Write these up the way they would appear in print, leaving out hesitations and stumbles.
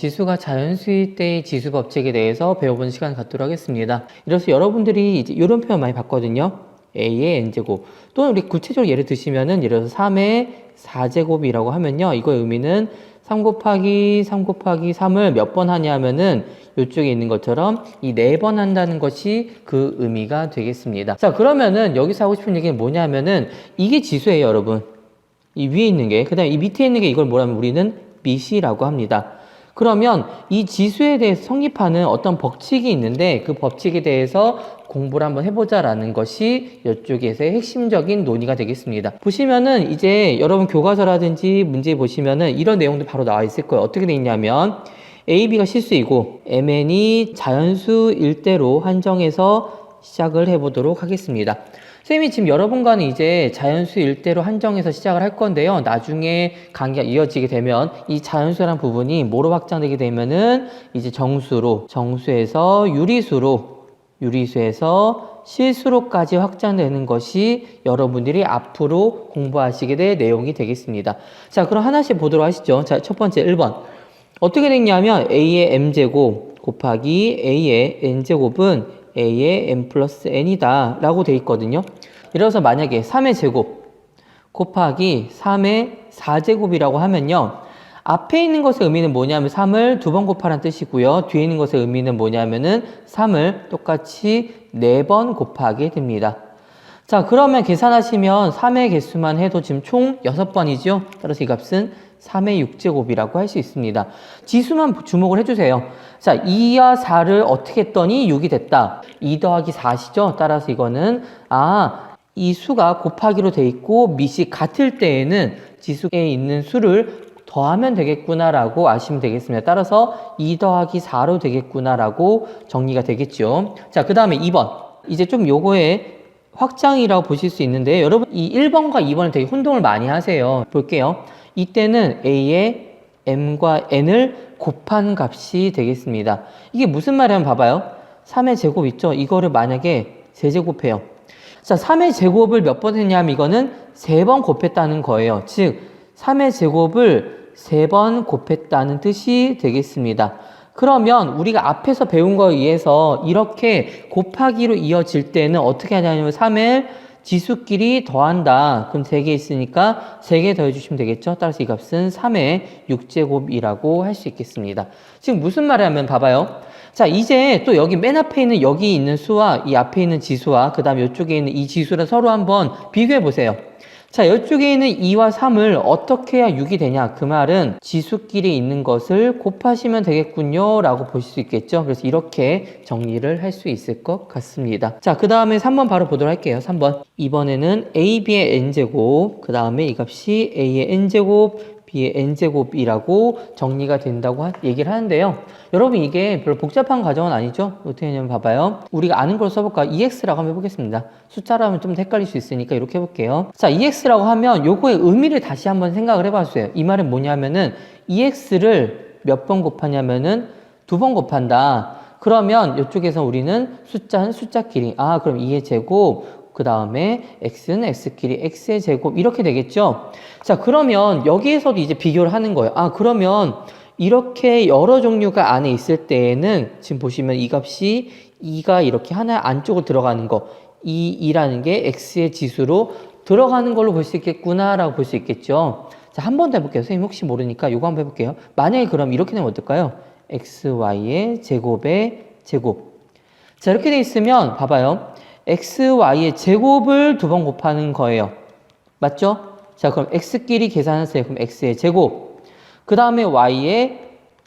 지수가 자연수일 때의 지수 법칙에 대해서 배워보는 시간을 갖도록 하겠습니다. 이래서 여러분들이 이제 이런 표현 많이 봤거든요. A의 n제곱. 또는 우리 구체적으로 예를 드시면은, 예를 들어서 3의 4제곱이라고 하면요. 이거의 의미는 3 곱하기 3 곱하기 3을 몇 번 하냐 하면은 이쪽에 있는 것처럼 이 4번 한다는 것이 그 의미가 되겠습니다. 자, 그러면은 여기서 하고 싶은 얘기는 뭐냐면은 이게 지수예요, 여러분. 이 위에 있는 게. 그 다음에 이 밑에 있는 게 이걸 뭐라면 우리는 밑이라고 합니다. 그러면 이 지수에 대해서 성립하는 어떤 법칙이 있는데 그 법칙에 대해서 공부를 한번 해보자라는 것이 이쪽에서의 핵심적인 논의가 되겠습니다. 보시면은 이제 여러분 교과서라든지 문제 보시면은 이런 내용도 바로 나와 있을 거예요. 어떻게 돼 있냐면 A, B가 실수이고 MN이 자연수일 대로 한정해서 시작을 해보도록 하겠습니다. 선생님이 지금 여러분과는 이제 자연수 일대로 한정해서 시작을 할 건데요. 나중에 강의가 이어지게 되면 이 자연수라는 부분이 뭐로 확장되게 되면은 이제 정수에서 유리수로, 유리수에서 실수로까지 확장되는 것이 여러분들이 앞으로 공부하시게 될 내용이 되겠습니다. 자, 그럼 하나씩 보도록 하시죠. 자, 첫 번째 1번. 어떻게 됐냐면 A의 m제곱 곱하기 A의 n제곱은 A의 n 플러스 n이다 라고 돼 있거든요. 이래서 만약에 3의 제곱 곱하기 3의 4제곱이라고 하면요. 앞에 있는 것의 의미는 뭐냐면 3을 2번 곱하라는 뜻이고요. 뒤에 있는 것의 의미는 뭐냐면은 3을 똑같이 4번 곱하게 됩니다. 자, 그러면 계산하시면 3의 개수만 해도 지금 총 6번이죠. 따라서 이 값은 3의 6제곱이라고 할 수 있습니다. 지수만 주목을 해주세요. 자, 2와 4를 어떻게 했더니 6이 됐다. 2 더하기 4시죠. 따라서 이거는 이 수가 곱하기로 돼 있고 밑이 같을 때에는 지수에 있는 수를 더하면 되겠구나라고 아시면 되겠습니다. 따라서 2 더하기 4로 되겠구나라고 정리가 되겠죠. 자, 그 다음에 2번. 이제 좀 요거에 확장이라고 보실 수 있는데 여러분 이 1번과 2번을 되게 혼동을 많이 하세요. 볼게요. 이때는 A의 m과 n을 곱한 값이 되겠습니다. 이게 무슨 말이냐면 봐봐요. 3의 제곱 있죠? 이거를 만약에 세제곱해요. 자, 3의 제곱을 몇 번 했냐면 이거는 3번 곱했다는 거예요. 즉 3의 제곱을 3번 곱했다는 뜻이 되겠습니다. 그러면 우리가 앞에서 배운 거에 의해서 이렇게 곱하기로 이어질 때는 어떻게 하냐면 3을 지수끼리 더한다. 그럼 3개 있으니까 3개 더해주시면 되겠죠? 따라서 이 값은 3의 6제곱이라고 할 수 있겠습니다. 지금 무슨 말이냐면 봐봐요. 자, 이제 또 여기 맨 앞에 있는 여기 있는 수와 이 앞에 있는 지수와 그 다음에 이쪽에 있는 이 지수를 서로 한번 비교해 보세요. 자, 이쪽에 있는 2와 3을 어떻게 해야 6이 되냐? 그 말은 지수끼리 있는 것을 곱하시면 되겠군요 라고 보실 수 있겠죠. 그래서 이렇게 정리를 할 수 있을 것 같습니다. 자, 그 다음에 3번 바로 보도록 할게요. 3번. 이번에는 a, b의 n제곱, 그 다음에 이 값이 a의 n제곱, b의 n제곱이라고 정리가 된다고 얘기를 하는데요. 여러분 이게 별로 복잡한 과정은 아니죠? 어떻게 하냐면 봐봐요. 우리가 아는 걸 써볼까? EX라고 한번 해보겠습니다. 숫자로 하면 좀 헷갈릴 수 있으니까 이렇게 해볼게요. 자, EX라고 하면 요거의 의미를 다시 한번 생각을 해봐주세요. 이 말은 뭐냐면은 EX를 몇 번 곱하냐면은 2번 곱한다. 그러면 이쪽에서 우리는 숫자는 숫자끼리 그럼 2의 제곱 그 다음에 x는 x끼리 x의 제곱 이렇게 되겠죠. 자, 그러면 여기에서도 이제 비교를 하는 거예요. 그러면 이렇게 여러 종류가 안에 있을 때에는 지금 보시면 이 값이 2가 이렇게 하나 안쪽으로 들어가는 거, 이 2라는 게 x의 지수로 들어가는 걸로 볼 수 있겠구나 라고 볼 수 있겠죠. 자, 한 번 더 해볼게요. 선생님 혹시 모르니까 요거 한번 해볼게요. 만약에 그럼 이렇게 되면 어떨까요? xy의 제곱의 제곱. 자, 이렇게 돼 있으면 봐봐요. xy의 제곱을 2번 곱하는 거예요. 맞죠? 자, 그럼 x끼리 계산하세요. 그럼 x의 제곱. 그 다음에 y의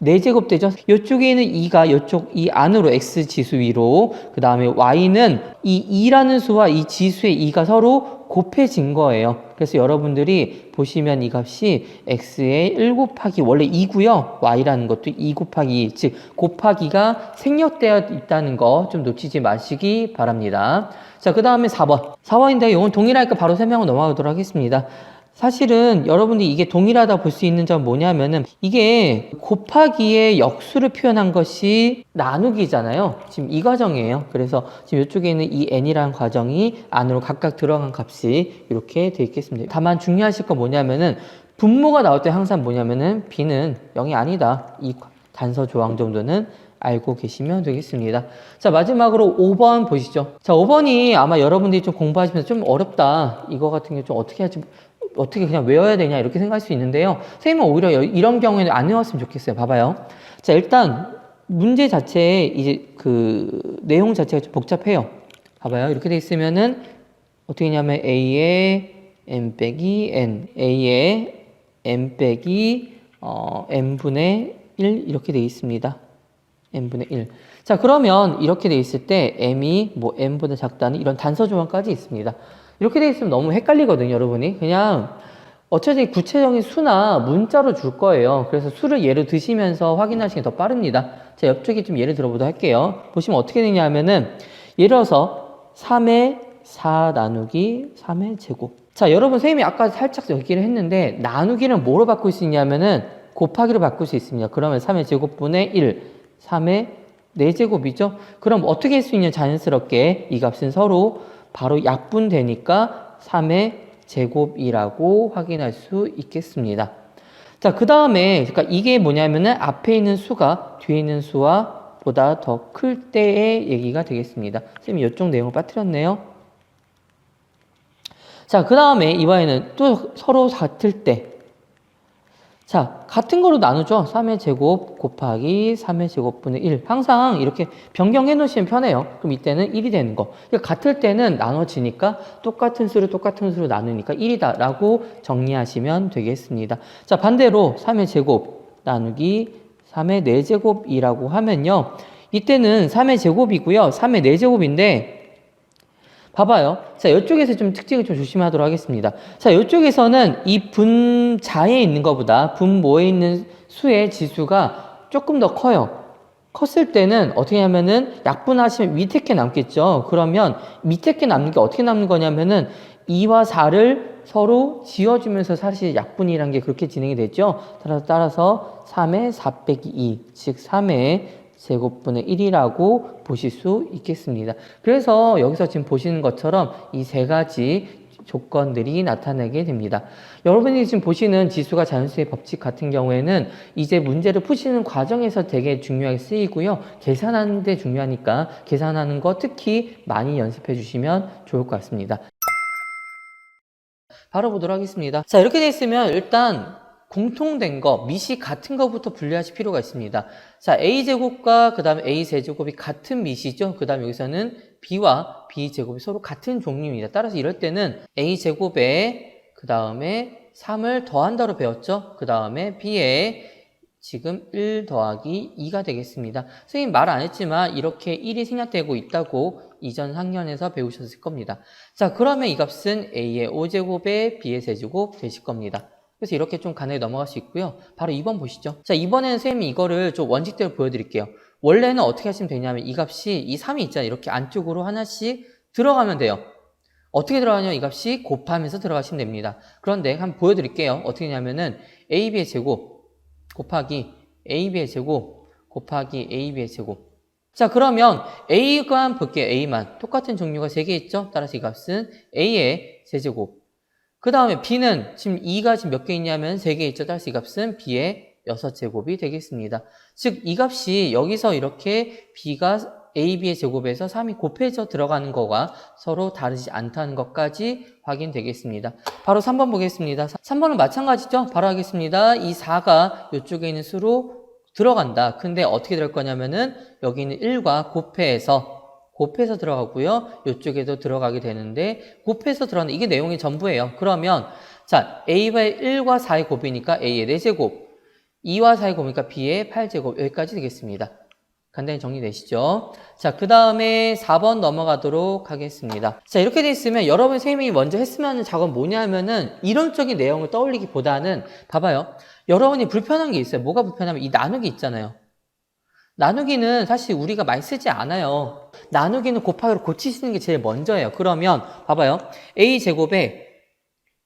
4제곱 되죠? 이쪽에 있는 2가 이쪽 이 안으로 x 지수 위로, 그 다음에 y는 이 2라는 수와 이 지수의 2가 서로 곱해진 거예요. 그래서 여러분들이 보시면 이 값이 x의 1 곱하기 원래 2고요. y라는 것도 2 곱하기 2, 즉 곱하기가 생략되어 있다는 거 좀 놓치지 마시기 바랍니다. 자, 그 다음에 4번. 4번인데 이건 동일하니까 바로 설명을 넘어가도록 하겠습니다. 사실은 여러분들이 이게 동일하다 볼 수 있는 점은 뭐냐면은 이게 곱하기의 역수를 표현한 것이 나누기잖아요. 지금 이 과정이에요. 그래서 지금 이쪽에 있는 이 n이라는 과정이 안으로 각각 들어간 값이 이렇게 돼 있겠습니다. 다만 중요하실 건 뭐냐면은 분모가 나올 때 항상 뭐냐면은 b는 0이 아니다. 단서 조항 정도는 알고 계시면 되겠습니다. 자, 마지막으로 5번 보시죠. 자, 5번이 아마 여러분들이 좀 공부하시면서 좀 어렵다. 이거 같은 게 좀 어떻게 하지, 어떻게 그냥 외워야 되냐, 이렇게 생각할 수 있는데요. 선생님은 오히려 이런 경우에는 안 외웠으면 좋겠어요. 봐봐요. 자, 일단 문제 자체에 이제 그 내용 자체가 좀 복잡해요. 봐봐요. 이렇게 돼 있으면은 어떻게 하냐면 A에 M 빼기 N, A에 M 빼기 N분의 1 이렇게 돼 있습니다. N분의 1. 자, 그러면 이렇게 돼 있을 때 M이 뭐 N보다 작다는 이런 단서 조항까지 있습니다. 이렇게 돼 있으면 너무 헷갈리거든요, 여러분이. 그냥 어차피 구체적인 수나 문자로 줄 거예요. 그래서 수를 예로 드시면서 확인하시는 게 더 빠릅니다. 자, 옆쪽에 좀 예를 들어보도록 할게요. 보시면 어떻게 되냐 하면은 예를 들어서 3의 4 나누기 3의 제곱. 자, 여러분 선생님이 아까 살짝 얘기를 했는데 나누기는 뭐로 바꿀 수 있냐면은 곱하기로 바꿀 수 있습니다. 그러면 3의 제곱분의 1, 3의 4제곱이죠. 그럼 어떻게 할 수 있냐, 자연스럽게 이 값은 서로 바로 약분되니까 3의 제곱이라고 확인할 수 있겠습니다. 자, 그 다음에 그러니까 이게 뭐냐면은 앞에 있는 수가 뒤에 있는 수와 보다 더 클 때의 얘기가 되겠습니다. 선생님이 이쪽 내용을 빠뜨렸네요. 자, 그 다음에 이번에는 또 서로 같을 때. 자, 같은 거로 나누죠. 3의 제곱 곱하기 3의 제곱분의 1. 항상 이렇게 변경해 놓으시면 편해요. 그럼 이때는 1이 되는 거. 그러니까 같을 때는 나눠지니까 똑같은 수를 나누니까 1이다 라고 정리하시면 되겠습니다. 자, 반대로 3의 제곱 나누기 3의 4제곱이라고 하면요. 이때는 3의 제곱이고요. 3의 4제곱인데 봐봐요. 자, 이쪽에서 좀 특징을 좀 조심하도록 하겠습니다. 자, 이쪽에서는 이 분자에 있는 것보다 분모에 있는 수의 지수가 조금 더 커요. 컸을 때는 어떻게 하면은 약분하시면 밑에 게 남겠죠. 그러면 밑에 게 남는 게 어떻게 남는 거냐면은 2와 4를 서로 지어주면서 사실 약분이란 게 그렇게 진행이 됐죠. 따라서 3의 4 빼기 2, 즉 3의 제곱분의 1이라고 보실 수 있겠습니다. 그래서 여기서 지금 보시는 것처럼 이 세 가지 조건들이 나타나게 됩니다. 여러분이 지금 보시는 지수가 자연수의 법칙 같은 경우에는 이제 문제를 푸시는 과정에서 되게 중요하게 쓰이고요. 계산하는 데 중요하니까 계산하는 거 특히 많이 연습해 주시면 좋을 것 같습니다. 바로 보도록 하겠습니다. 자, 이렇게 돼 있으면 일단 공통된 거, 밑이 같은 거부터 분리하실 필요가 있습니다. 자, A제곱과 그 다음에 A세제곱이 같은 밑이죠. 그 다음에 여기서는 B와 B제곱이 서로 같은 종류입니다. 따라서 이럴 때는 A제곱에 그 다음에 3을 더한다로 배웠죠. 그 다음에 B에 지금 1 더하기 2가 되겠습니다. 선생님 말 안 했지만 이렇게 1이 생략되고 있다고 이전 학년에서 배우셨을 겁니다. 자, 그러면 이 값은 A의 5제곱에 B의 세제곱 되실 겁니다. 그래서 이렇게 좀 간단히 넘어갈 수 있고요. 바로 2번 보시죠. 자, 이번에는 선생님이 이거를 좀 원칙대로 보여드릴게요. 원래는 어떻게 하시면 되냐면 이 값이 이 3이 있잖아요. 이렇게 안쪽으로 하나씩 들어가면 돼요. 어떻게 들어가냐, 이 값이 곱하면서 들어가시면 됩니다. 그런데 한번 보여드릴게요. 어떻게 하냐면은 AB의 제곱 곱하기 AB의 제곱 곱하기 AB의 제곱. 자, 그러면 A만 볼게요. A만. 똑같은 종류가 3개 있죠? 따라서 이 값은 A의 세제곱. 그 다음에 B는 지금 2가 지금 몇 개 있냐면 3개 있죠. 따라서 이 값은 B의 6제곱이 되겠습니다. 즉, 이 값이 여기서 이렇게 B가 AB의 제곱에서 3이 곱해져 들어가는 거가 서로 다르지 않다는 것까지 확인되겠습니다. 바로 3번 보겠습니다. 3번은 마찬가지죠. 바로 하겠습니다. 이 4가 이쪽에 있는 수로 들어간다. 근데 어떻게 될 거냐면은 여기 있는 1과 곱해서 들어가고요. 이쪽에도 들어가게 되는데 곱해서 들어가는 이게 내용이 전부예요. 그러면 자, A의 1과 4의 곱이니까 A의 4제곱, 2와 4의 곱이니까 B의 8제곱 여기까지 되겠습니다. 간단히 정리되시죠? 자, 그 다음에 4번 넘어가도록 하겠습니다. 자, 이렇게 돼 있으면 여러분 선생님이 먼저 했으면 하는 작업은 뭐냐면은 이론적인 내용을 떠올리기보다는 봐봐요. 여러분이 불편한 게 있어요. 뭐가 불편하면 이 나누기 있잖아요. 나누기는 사실 우리가 많이 쓰지 않아요. 나누기는 곱하기로 고치시는 게 제일 먼저예요. 그러면 봐봐요. A제곱에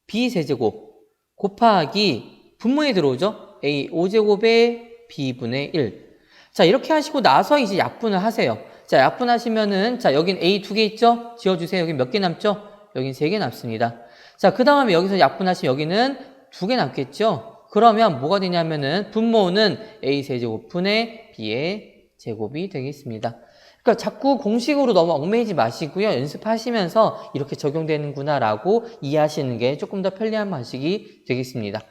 B세제곱 곱하기 분모에 들어오죠? A 5제곱에 B분의 1. 자, 이렇게 하시고 나서 이제 약분을 하세요. 자, 약분하시면은 자, 여긴 A 2개 있죠? 지워주세요. 여긴 몇 개 남죠? 여긴 3개 남습니다. 자, 그 다음에 여기서 약분하시면 여기는 2개 남겠죠? 그러면 뭐가 되냐면은 분모는 a세제곱분의 b의 제곱이 되겠습니다. 그러니까 자꾸 공식으로 너무 얽매이지 마시고요. 연습하시면서 이렇게 적용되는구나 라고 이해하시는 게 조금 더 편리한 방식이 되겠습니다.